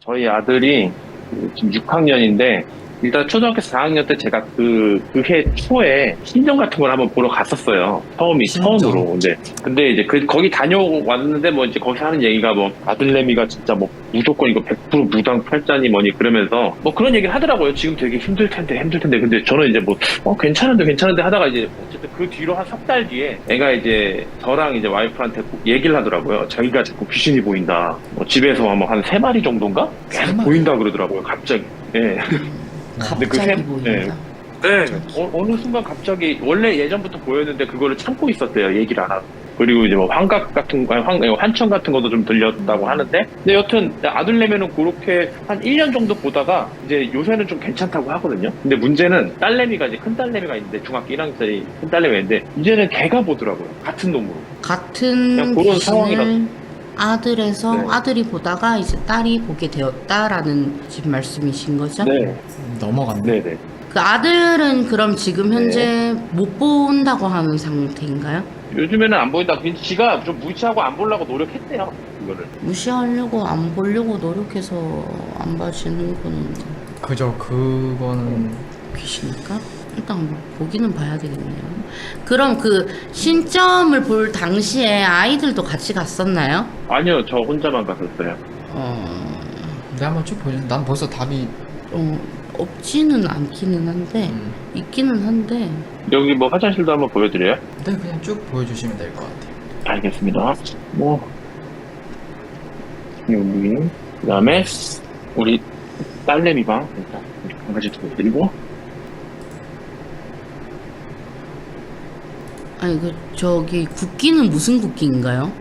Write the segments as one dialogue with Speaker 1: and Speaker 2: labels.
Speaker 1: 저희 아들이 지금 6학년인데, 일단 초등학교 4학년 때 제가 그해 초에 신정 같은 걸 한번 보러 갔었어요. 처음으로. 근데 이제 거기 다녀왔는데 뭐 이제 거기서 하는 얘기가 뭐 아들내미가 진짜 뭐 무조건 이거 100% 무당 팔자니 뭐니 그러면서 뭐 그런 얘기를 하더라고요. 지금 되게 힘들 텐데. 근데 저는 이제 뭐, 괜찮은데 하다가 이제 어쨌든 그 뒤로 한 석 달 뒤에 애가 이제 저랑 이제 와이프한테 얘기를 하더라고요. 자기가 자꾸 귀신이 보인다. 뭐 집에서 한 3마리 정도인가? 계속 보인다 그러더라고요. 갑자기. 예. 근데
Speaker 2: 갑자기 보인다.
Speaker 1: 네. 어느 순간 갑자기, 원래 예전부터 보였는데 그거를 참고 있었대요. 얘기를 안 하고. 그리고 이제 뭐 환각 같은 거, 환청 같은 것도 좀 들렸다고 하는데, 근데 여튼 아들내미는 그렇게 한 1년 정도 보다가 이제 요새는 좀 괜찮다고 하거든요. 근데 문제는 딸내미가 이제 큰 딸내미가 있는데, 중학교 1학년짜리 큰 딸내미가 있는데, 이제는 걔가 보더라고요. 같은 놈으로.
Speaker 2: 같은
Speaker 1: 그냥 그런 상황이라서.
Speaker 2: 귀신을 아들에서
Speaker 1: 네.
Speaker 2: 아들이 보다가 이제 딸이 보게 되었다라는 지금 말씀이신 거죠?
Speaker 1: 네.
Speaker 3: 넘어갔네.
Speaker 1: 네네.
Speaker 2: 그 아들은 그럼 지금
Speaker 1: 네.
Speaker 2: 현재 못 본다고 하는 상태인가요?
Speaker 1: 요즘에는 안 보인다. 근데 지가 좀 무시하고 안 보려고 노력했대요. 이거를.
Speaker 2: 무시하려고 안 보려고 노력해서 안 봐주는 거는
Speaker 3: 그죠. 그거는
Speaker 2: 귀신일까? 일단 한번 보기는 봐야 되겠네요. 그럼 그 신점을 볼 당시에 아이들도 같이 갔었나요?
Speaker 1: 아니요, 저 혼자만 갔었어요.
Speaker 3: 내가 한번 쭉 보여줘. 난 벌써 답이
Speaker 2: 없지는 않기는 한데 있기는 한데
Speaker 1: 여기 뭐 화장실도 한번 보여드려요?
Speaker 3: 네, 그냥 쭉 보여주시면 될 것 같아요.
Speaker 1: 알겠습니다. 뭐 여기 그다음에 우리 딸내미 방 일단 한 가지 보여드리고.
Speaker 2: 아니 그 저기 국기는 무슨 국기인가요?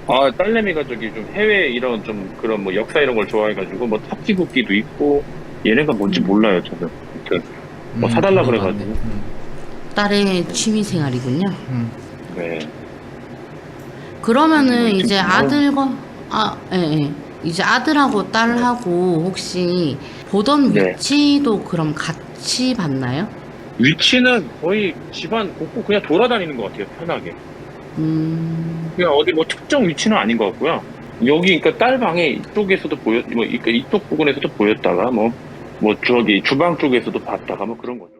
Speaker 1: 아, 딸내미가 저기 좀 해외 이런 좀 그런 뭐 역사 이런 걸 좋아해가지고 뭐 탑지국기도 있고, 얘네가 뭔지 몰라요 저는. 뭐 사달라
Speaker 3: 그거
Speaker 1: 그래가지고.
Speaker 3: 맞네.
Speaker 2: 딸의 취미 생활이군요.
Speaker 1: 네.
Speaker 2: 그러면은
Speaker 1: 지금
Speaker 2: 이제
Speaker 1: 뭐-
Speaker 2: 아들과 예. 이제 아들하고 딸하고 혹시 보던
Speaker 1: 네.
Speaker 2: 위치도 그럼 같이 봤나요?
Speaker 1: 위치는 거의 집안 곳곳 그냥 돌아다니는 것 같아요, 편하게. 그냥 어디 뭐 특정 위치는 아닌 것 같고요. 여기 그러니까 딸 방에 이쪽에서도 그러니까 이쪽 부근에서도 보였다가 뭐 저기 주방 쪽에서도 봤다가 뭐 그런 거죠.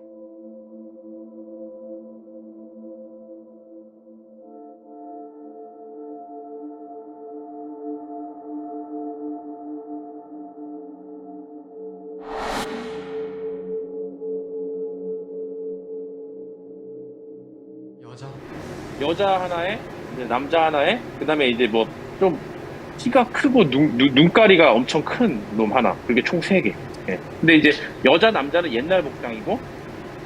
Speaker 1: 여자 하나에 이제 남자 하나에, 그다음에 이제 뭐 좀 키가 크고 눈가리가 엄청 큰 놈 하나. 그게 총 3개. 예. 근데 이제 여자 남자는 옛날 복장이고,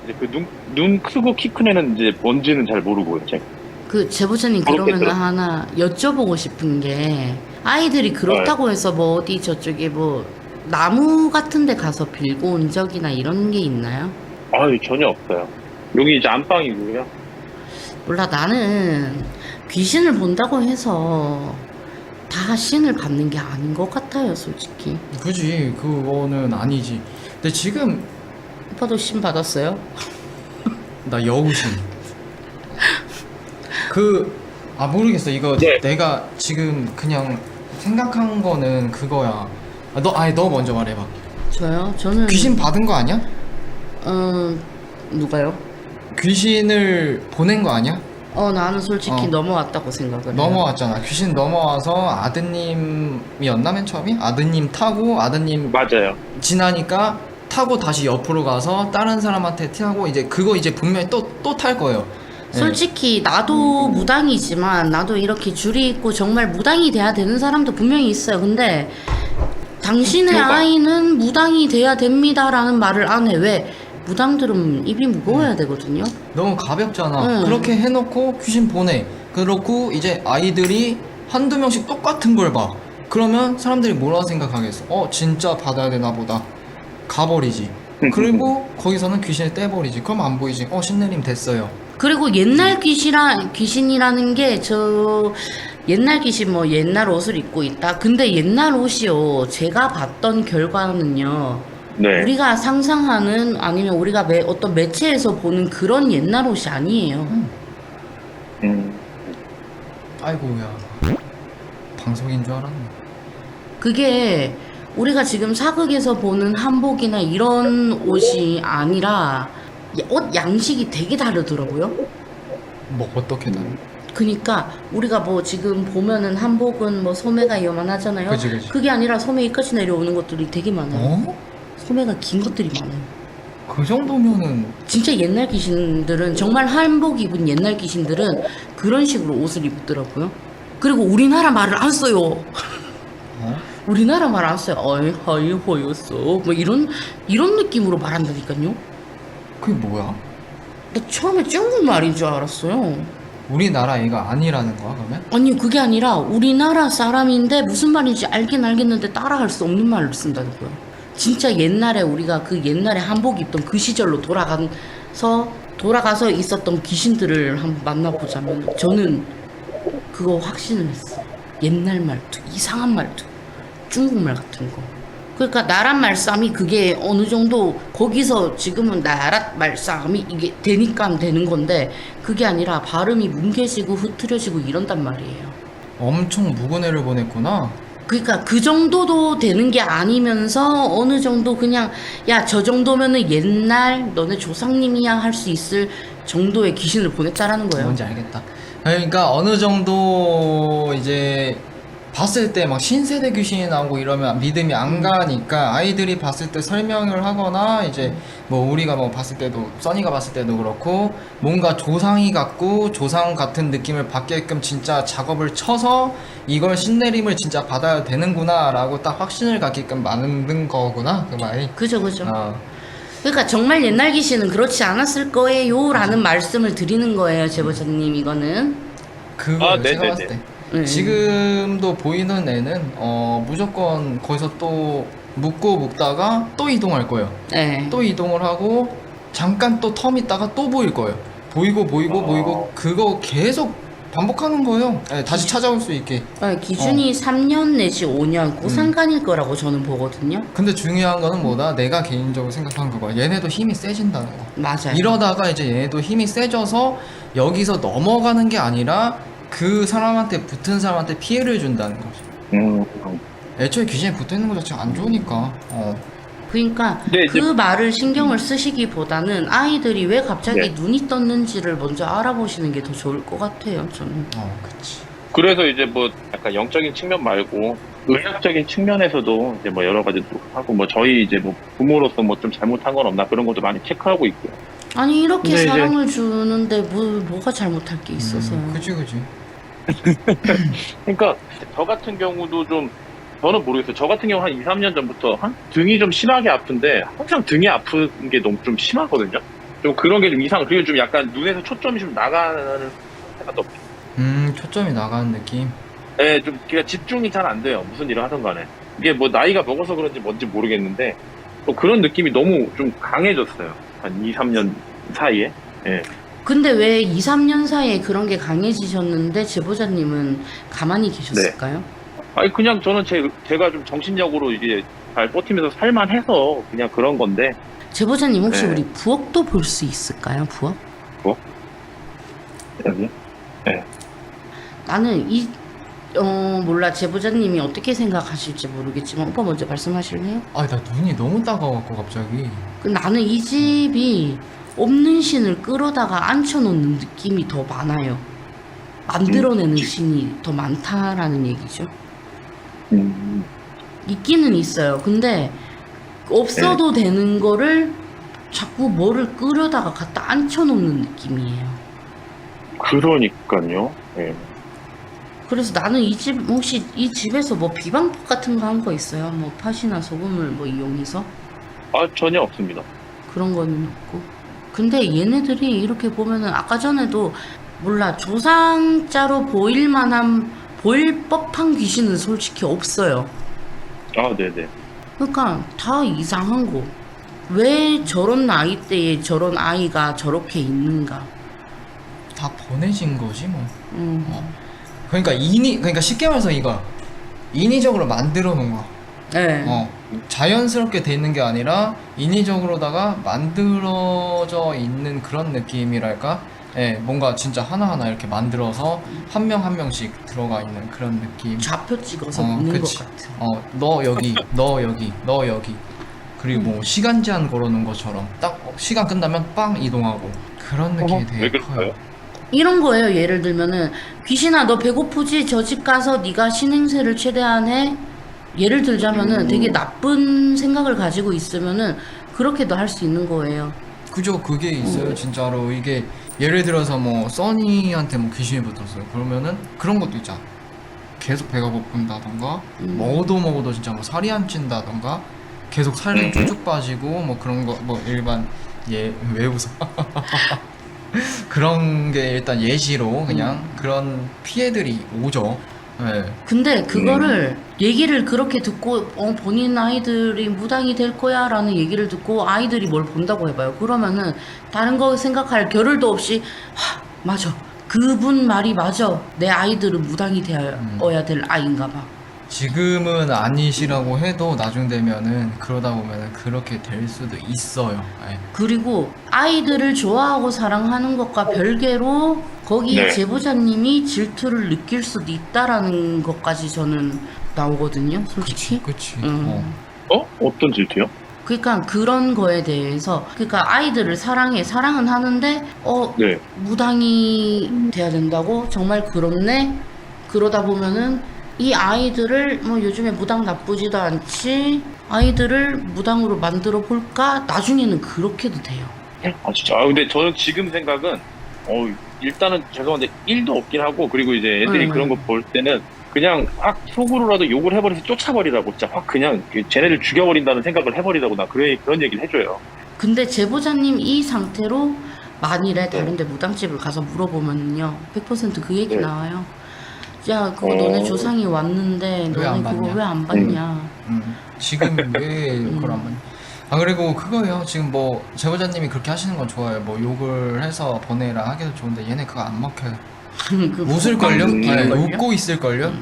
Speaker 1: 이제 그 눈 크고 키 큰 애는 이제 뭔지는 잘 모르고요, 제가.
Speaker 2: 그 제보자님
Speaker 1: 그렇게
Speaker 2: 그러면
Speaker 1: 들어-
Speaker 2: 하나 여쭤보고 싶은 게 아이들이 그렇다고 해서 뭐 어디 저쪽에 뭐 나무 같은 데 가서 빌고 온 적이나 이런 게 있나요?
Speaker 1: 아유, 전혀 없어요. 여기 이제 안방이고요.
Speaker 2: 몰라 나는 귀신을 본다고 해서 다 신을 받는 게 아닌 것 같아요 솔직히.
Speaker 3: 그지. 그거는 아니지. 근데 지금
Speaker 2: 오빠도 신 받았어요?
Speaker 3: 나 여우신. 모르겠어. 이거
Speaker 1: 네.
Speaker 3: 내가 지금 그냥 생각한 거는 그거야. 너 먼저 말해봐.
Speaker 2: 저요? 저는
Speaker 3: 귀신 받은 거 아니야?
Speaker 2: 누가요?
Speaker 3: 귀신을 보낸 거 아니야?
Speaker 2: 나는 솔직히
Speaker 3: 어.
Speaker 2: 넘어왔다고 생각을 해요.
Speaker 3: 넘어왔잖아. 귀신 넘어와서 아드님이었나 맨 처음이? 아드님 타고 아드님
Speaker 1: 맞아요.
Speaker 3: 지나니까 타고 다시 옆으로 가서 다른 사람한테 티하고 이제 그거 이제 분명히 또 탈 거예요. 예.
Speaker 2: 솔직히 나도 무당이지만 나도 이렇게 줄이 있고 정말 무당이 돼야 되는 사람도 분명히 있어요. 근데 당신의
Speaker 1: 들어봐.
Speaker 2: 아이는 무당이 돼야 됩니다라는 말을 안 해. 왜? 무당들은 입이 무거워야 되거든요.
Speaker 3: 너무 가볍잖아.
Speaker 2: 응.
Speaker 3: 그렇게 해놓고 귀신 보내. 그렇고 이제 아이들이 한두 명씩 똑같은 걸 봐. 그러면 사람들이 뭐라 생각하겠어? 진짜 받아야 되나 보다. 가버리지. 그리고 거기서는 귀신을 떼버리지. 그럼 안 보이지. 신내림 됐어요.
Speaker 2: 그리고 옛날 귀신이라는 게 옛날 귀신 뭐 옛날 옷을 입고 있다. 근데 옛날 옷이요. 제가 봤던 결과는요.
Speaker 1: 네.
Speaker 2: 우리가 상상하는 아니면 우리가 어떤 매체에서 보는 그런 옛날 옷이 아니에요.
Speaker 3: 아이고야. 방송인 줄 알았네.
Speaker 2: 그게 우리가 지금 사극에서 보는 한복이나 이런 옷이 아니라 옷 양식이 되게 다르더라고요.
Speaker 3: 뭐 어떻게 다른?
Speaker 2: 그니까 우리가 뭐 지금 보면은 한복은 뭐 소매가 요만하잖아요.
Speaker 3: 그치.
Speaker 2: 그게 아니라 소매 여기까지 내려오는 것들이 되게 많아요.
Speaker 3: 어?
Speaker 2: 소매가 긴 것들이 많아요.
Speaker 3: 그 정도면은
Speaker 2: 진짜 옛날 귀신들은 정말 한복 입은 옛날 귀신들은 그런 식으로 옷을 입더라고요. 그리고 우리나라 말을 안 써요.
Speaker 3: 어?
Speaker 2: 우리나라 말 안 써요. 어이 허이 호였어. 뭐 이런 느낌으로 말한다니까요.
Speaker 3: 그게 뭐야?
Speaker 2: 나 처음에 중국말인 줄 알았어요.
Speaker 3: 우리나라 애가 아니라는 거야 그러면?
Speaker 2: 아니 그게 아니라 우리나라 사람인데 무슨 말인지 알긴 알겠는데 따라갈 수 없는 말을 쓴다고요. 진짜 옛날에 우리가 그 옛날에 한복 입던 그 시절로 돌아가서 있었던 귀신들을 한번 만나보자면 저는 그거 확신을 했어요. 옛날 말투, 이상한 말투, 중국말 같은 거. 그러니까 나랏 말싸움이 그게 어느 정도 거기서 지금은 나랏 말싸움이 이게 되니까 되는 건데 그게 아니라 발음이 뭉개지고 흐트러지고 이런단 말이에요.
Speaker 3: 엄청 묵은 애를 보냈구나.
Speaker 2: 그러니까 그 정도도 되는 게 아니면서 어느 정도 그냥 야 저 정도면은 옛날 너네 조상님이야 할 수 있을 정도의 귀신을 보냈다라는 거예요.
Speaker 3: 뭔지 알겠다. 그러니까 어느 정도 이제 봤을 때 막 신세대 귀신이 나오고 이러면 믿음이 안 가니까 아이들이 봤을 때 설명을 하거나 이제 뭐 우리가 뭐 봤을 때도 써니가 봤을 때도 그렇고 뭔가 조상이 같고 조상 같은 느낌을 받게끔 진짜 작업을 쳐서 이걸 신내림을 진짜 받아야 되는구나 라고 딱 확신을 갖게끔 만든 거구나 그 말이.
Speaker 2: 그죠.
Speaker 3: 어.
Speaker 2: 그러니까 정말 옛날 귀신은 그렇지 않았을 거예요 라는 말씀을 드리는 거예요 제보자님. 이거는
Speaker 3: 그거
Speaker 1: 아,
Speaker 3: 제가
Speaker 1: 네네네.
Speaker 3: 봤을 때
Speaker 2: 네.
Speaker 3: 지금도 보이는 애는 무조건 거기서 또 묵다가 또 이동할 거예요.
Speaker 2: 네.
Speaker 3: 또 이동을 하고 잠깐 또 텀 있다가 또 보일 거예요. 보이고 그거 계속 반복하는 거예요. 네, 다시 찾아올 수 있게.
Speaker 2: 기준이 3년 내지 5년 그 상간일 거라고 저는 보거든요.
Speaker 3: 근데 중요한 거는 뭐다? 내가 개인적으로 생각한 그거. 얘네도 힘이 세진다는 거.
Speaker 2: 맞아요.
Speaker 3: 이러다가 이제 얘네도 힘이 세져서 여기서 넘어가는 게 아니라 그 사람한테 붙은 사람한테 피해를 준다는 거죠. 애초에 귀신이 붙어있는 거 자체가 안 좋으니까.
Speaker 2: 그러니까
Speaker 1: 네,
Speaker 2: 그
Speaker 1: 이제-
Speaker 2: 말을 신경을 쓰시기보다는 아이들이 왜 갑자기
Speaker 1: 네.
Speaker 2: 눈이 떴는지를 먼저 알아보시는 게 더 좋을 것 같아요 저는.
Speaker 3: 그치.
Speaker 1: 그래서 이제 뭐 약간 영적인 측면 말고 의학적인 측면에서도 이제 뭐 여러 가지 또 하고 뭐 저희 이제 뭐 부모로서 뭐 좀 잘못한 건 없나 그런 것도 많이 체크하고 있고요.
Speaker 2: 아니 이렇게
Speaker 1: 근데 이제-
Speaker 2: 사랑을 주는데 뭐가 잘못할 게 있어서요.
Speaker 3: 그치.
Speaker 1: 그러니까 저 같은 경우도 좀 저는 모르겠어요. 저 같은 경우 한 2, 3년 전부터 등이 좀 심하게 아픈데 항상 등이 아픈 게 너무 좀 심하거든요. 좀 그런 게 좀 이상. 그리고 좀 약간 눈에서 초점이 좀 나가는 상태가 더.
Speaker 3: 초점이 나가는 느낌.
Speaker 1: 네, 좀 그러니까 집중이 잘 안 돼요. 무슨 일을 하든 간에. 이게 뭐 나이가 먹어서 그런지 뭔지 모르겠는데 또 그런 느낌이 너무 좀 강해졌어요. 한 2, 3년 사이에. 예.
Speaker 2: 근데 왜 2, 3년 사이에 그런 게 강해지셨는데 제보자님은 가만히 계셨을까요?
Speaker 1: 아니 그냥 저는 제가 좀 정신적으로 이게 잘 버티면서 살만해서 그냥 그런 건데.
Speaker 2: 제보자님 혹시
Speaker 1: 네.
Speaker 2: 우리 부엌도 볼 수 있을까요? 부엌?
Speaker 1: 여기.
Speaker 2: 나는 몰라 제보자님이 어떻게 생각하실지 모르겠지만 오빠 먼저 말씀하실래요?
Speaker 3: 나 눈이 너무 따가워갖고 갑자기.
Speaker 2: 나는 이 집이 없는 신을 끌어다가 앉혀놓는 느낌이 더 많아요. 만들어내는 신이 더 많다라는 얘기죠. 있기는 있어요. 근데 없어도 되는 거를 자꾸 뭐를 끌어다가 갖다 앉혀놓는 느낌이에요.
Speaker 1: 그러니까요. 예.
Speaker 2: 그래서 나는 이 집 혹시 이 집에서 뭐 비방법 같은 거 한 거 있어요? 뭐 팥이나 소금을 뭐 이용해서
Speaker 1: 아 전혀 없습니다.
Speaker 2: 그런 거는 없고. 근데 얘네들이 이렇게 보면은 아까 전에도 몰라 조상자로 보일 법한 귀신은 솔직히 없어요.
Speaker 1: 아 네네.
Speaker 2: 그러니까 다 이상한 거. 왜 저런 나이대에 저런 아이가 저렇게 있는가?
Speaker 3: 다 보내진 거지 뭐.
Speaker 2: 음.
Speaker 3: 그러니까 쉽게 말해서 이거 인위적으로 만들어 놓은 거야.
Speaker 2: 네.
Speaker 3: 자연스럽게 돼 있는 게 아니라 인위적으로다가 만들어져 있는 그런 느낌이랄까? 예, 뭔가 진짜 하나하나 이렇게 만들어서 한 명 한 명씩 들어가 있는 그런 느낌.
Speaker 2: 좌표 찍어서 넣는
Speaker 3: 그치.
Speaker 2: 것 같은.
Speaker 3: 너 여기, 너 여기, 너 여기. 그리고 뭐 시간 제한 걸어놓은 것처럼 딱 시간 끝나면 빵 이동하고 그런 느낌이
Speaker 1: 왜
Speaker 3: 되게
Speaker 1: 그럴까요?
Speaker 3: 커요.
Speaker 2: 이런 거예요. 예를 들면은 귀신아 너 배고프지? 저 집 가서 네가 신행세를 최대한 해. 예를 들자면은 되게 나쁜 생각을 가지고 있으면은 그렇게도 할 수 있는 거예요.
Speaker 3: 그죠? 그게 있어요. 진짜로 이게 예를 들어서 뭐 써니한테 뭐 귀신이 붙었어요. 그러면은 그런 것도 있잖아. 계속 배가 고픈다던가 먹어도 진짜 뭐 살이 안 찐다던가 계속 살이 쭉쭉 빠지고 뭐 그런 거 뭐 일반 왜 웃어? 그런 게 일단 예시로 그냥 그런 피해들이 오죠. 네.
Speaker 2: 근데 그거를 얘기를 그렇게 듣고 본인 아이들이 무당이 될 거야 라는 얘기를 듣고 아이들이 뭘 본다고 해봐요. 그러면은 다른 거 생각할 겨를도 없이 맞아. 그분 말이 맞아. 내 아이들은 무당이 되어야 될 아이인가 봐.
Speaker 3: 지금은 아니시라고 해도 나중 되면은 그러다 보면은 그렇게 될 수도 있어요. 네.
Speaker 2: 그리고 아이들을 좋아하고 사랑하는 것과 별개로 거기에
Speaker 1: 네.
Speaker 2: 제보자님이 질투를 느낄 수도 있다라는 것까지 저는 나오거든요. 솔직히.
Speaker 3: 그치.
Speaker 1: 어떤 질투요?
Speaker 2: 그러니까 그런 거에 대해서 그러니까 아이들을 사랑은 하는데
Speaker 1: 네.
Speaker 2: 무당이 돼야 된다고 정말 그렇네. 그러다 보면은 이 아이들을 뭐 요즘에 무당 나쁘지도 않지 아이들을 무당으로 만들어 볼까 나중에는 그렇게도 돼요.
Speaker 1: 아 진짜. 근데 저는 지금 생각은 일단은 죄송한데 1도 없긴 하고 그리고 이제 애들이 그런 거 볼 때는 그냥 확 속으로라도 욕을 해버려서 쫓아버리라고 진짜 확 그냥 쟤네를 죽여버린다는 생각을 해버리라고 나 그런 얘기를 해줘요.
Speaker 2: 근데 제보자님 이 상태로 만일에 다른데 무당집을 가서 물어보면요 100%그 얘기
Speaker 1: 네.
Speaker 2: 나와요. 야 그거 너네 조상이 왔는데
Speaker 3: 왜 안
Speaker 2: 너네 그거
Speaker 3: 받냐?
Speaker 2: 왜 안 받냐.
Speaker 3: 지금 왜 그걸 안 받냐? 아 그리고 그거예요. 지금 뭐 제보자님이 그렇게 하시는 건 좋아요. 뭐 욕을 해서 보내라 하기도 좋은데 얘네 그거 안 먹혀요.
Speaker 2: 그
Speaker 3: 웃을걸요? 네,
Speaker 2: 웃길걸요?
Speaker 3: 웃고 있을걸요?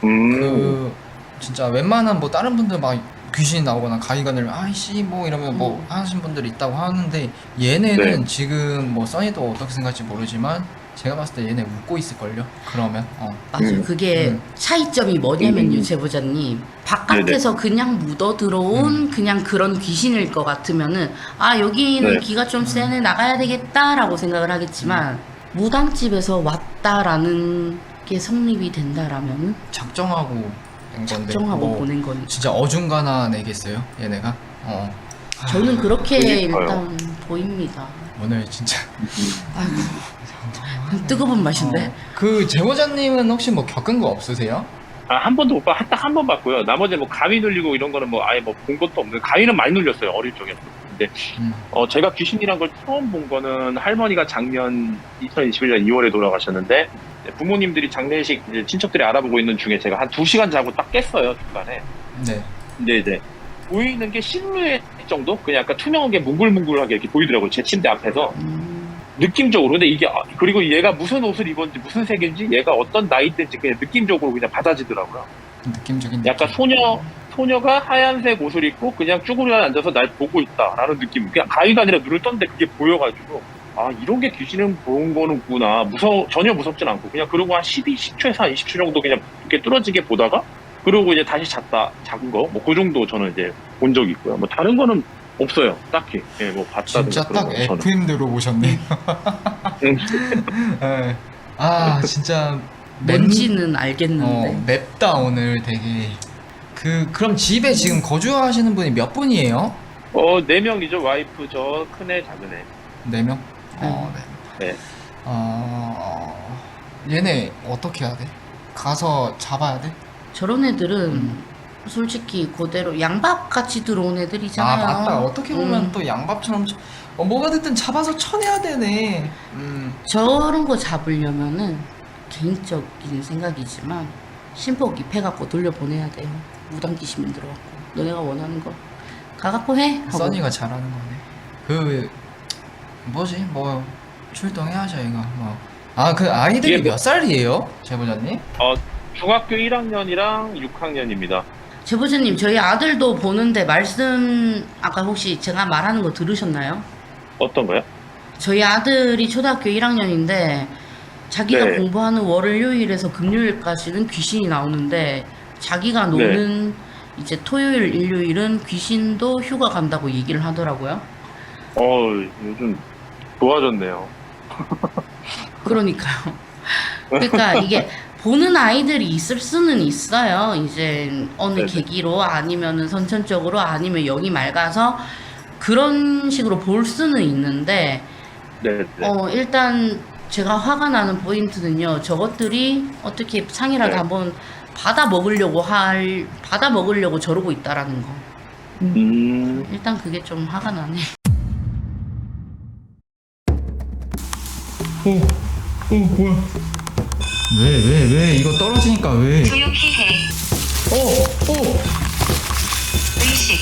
Speaker 3: 그 진짜 웬만한 뭐 다른 분들 막 귀신이 나오거나 가이관을 아이씨 뭐 이러면 뭐 하신 분들이 있다고 하는데 얘네는
Speaker 1: 네.
Speaker 3: 지금 뭐 써니도 어떻게 생각할지 모르지만 제가 봤을 때 얘네 웃고 있을걸요? 그러면
Speaker 2: 맞아요. 그게 차이점이 뭐냐면요, 제보자님. 바깥에서 그냥 묻어 들어온 그냥 그런 귀신일 것 같으면은 여기는
Speaker 1: 네.
Speaker 2: 기가 좀 세네 나가야 되겠다라고 생각을 하겠지만 무당집에서 왔다라는 게 성립이 된다라면은
Speaker 3: 작정하고 낸 건데
Speaker 2: 정하고
Speaker 3: 뭐
Speaker 2: 보낸 건
Speaker 3: 진짜 어중간하내겠어요 얘네가?
Speaker 2: 저는 그렇게
Speaker 1: 그러니까요.
Speaker 2: 일단 보입니다.
Speaker 3: 오늘 진짜
Speaker 2: 뜨거운 맛인데.
Speaker 3: 그 제보자님은 혹시 뭐 겪은 거 없으세요?
Speaker 1: 한 번도 못 봐. 딱 한 번 봤고요. 나머지 뭐 가위 눌리고 이런 거는 뭐 아예 뭐 본 것도 없는데 가위는 많이 눌렸어요. 어릴 적에. 근데 제가 귀신이란 걸 처음 본 거는 할머니가 작년 2021년 2월에 돌아가셨는데 부모님들이 장례식 이제 친척들이 알아보고 있는 중에 제가 한 2시간 자고 딱 깼어요 중간에.
Speaker 3: 네.
Speaker 1: 근데 이제 보이는 게 실루엣 정도? 그냥 약간 투명한 게 뭉글뭉글하게 이렇게 보이더라고요. 제 침대 앞에서. 느낌적으로. 근데 이게 그리고 얘가 무슨 옷을 입었는지 무슨 색인지 얘가 어떤 나이대인지 그냥 느낌적으로 그냥 받아지더라고요.
Speaker 3: 느낌적인
Speaker 1: 약간 소녀가 하얀색 옷을 입고 그냥 쭈그려 앉아서 날 보고 있다라는 느낌. 그냥 가위가 아니라 눈을 떴는데 그게 보여가지고 이런 게 귀신은 본 거는구나. 전혀 무섭진 않고 그냥 그러고 한 10초에서 한 20초 정도 그냥 이렇게 뚫어지게 보다가 그러고 이제 다시 작은 거 뭐 그 정도 저는 이제 본 적이 있고요. 뭐 다른 거는 없어요. 딱히. 예, 뭐 봤다든가
Speaker 3: 진짜
Speaker 1: 그런
Speaker 3: 딱
Speaker 1: 거 저는.
Speaker 3: FM대로 오셨네. 네. 진짜
Speaker 2: 뭔지는 알겠는데.
Speaker 3: 맵다 오늘 되게. 그럼 집에 지금 거주하시는 분이 몇 분이에요?
Speaker 1: 4명이죠. 와이프, 저, 큰애, 작은애.
Speaker 3: 4명?
Speaker 1: 네.
Speaker 3: 얘네 어떻게 해야 돼? 가서 잡아야 돼?
Speaker 2: 저런 애들은 솔직히 그대로 양밥 같이 들어온 애들이잖아요.
Speaker 3: 맞다. 어떻게 보면 또 양밥처럼 뭐가 됐든 잡아서 쳐내야 되네.
Speaker 2: 저런 거 잡으려면은 개인적인 생각이지만 신복 입해갖고 돌려보내야 돼요. 무당 귀신만 들어갖고 너네가 원하는 거 가갖고 해. 하고.
Speaker 3: 써니가 잘하는 거네. 뭐지? 뭐 출동해야죠 이거. 그 아이들이
Speaker 1: 이게
Speaker 3: 몇 살이에요, 제보자님?
Speaker 1: 중학교 1학년이랑 6학년입니다.
Speaker 2: 제보자님 저희 아들도 보는데 말씀 아까 혹시 제가 말하는 거 들으셨나요?
Speaker 1: 어떤 거요?
Speaker 2: 저희 아들이 초등학교 1학년인데 자기가
Speaker 1: 네.
Speaker 2: 공부하는 월요일에서 금요일까지는 귀신이 나오는데 자기가 노는 이제 토요일, 일요일은 귀신도 휴가 간다고 얘기를 하더라고요.
Speaker 1: 요즘 좋아졌네요.
Speaker 2: 그러니까요. 그러니까 이게 보는 아이들이 있을 수는 있어요. 이제 어느
Speaker 1: 네네.
Speaker 2: 계기로 아니면은 선천적으로 아니면 영이 맑아서 그런 식으로 볼 수는 있는데
Speaker 1: 네.
Speaker 2: 일단 제가 화가 나는 포인트는요. 저것들이 어떻게 상이라도
Speaker 1: 네.
Speaker 2: 한번 받아 먹으려고 저러고 있다라는 거. 일단 그게 좀 화가 나네.
Speaker 3: 뭐야? 왜? 이거 떨어지니까 왜?
Speaker 4: 조용히 해. 의식.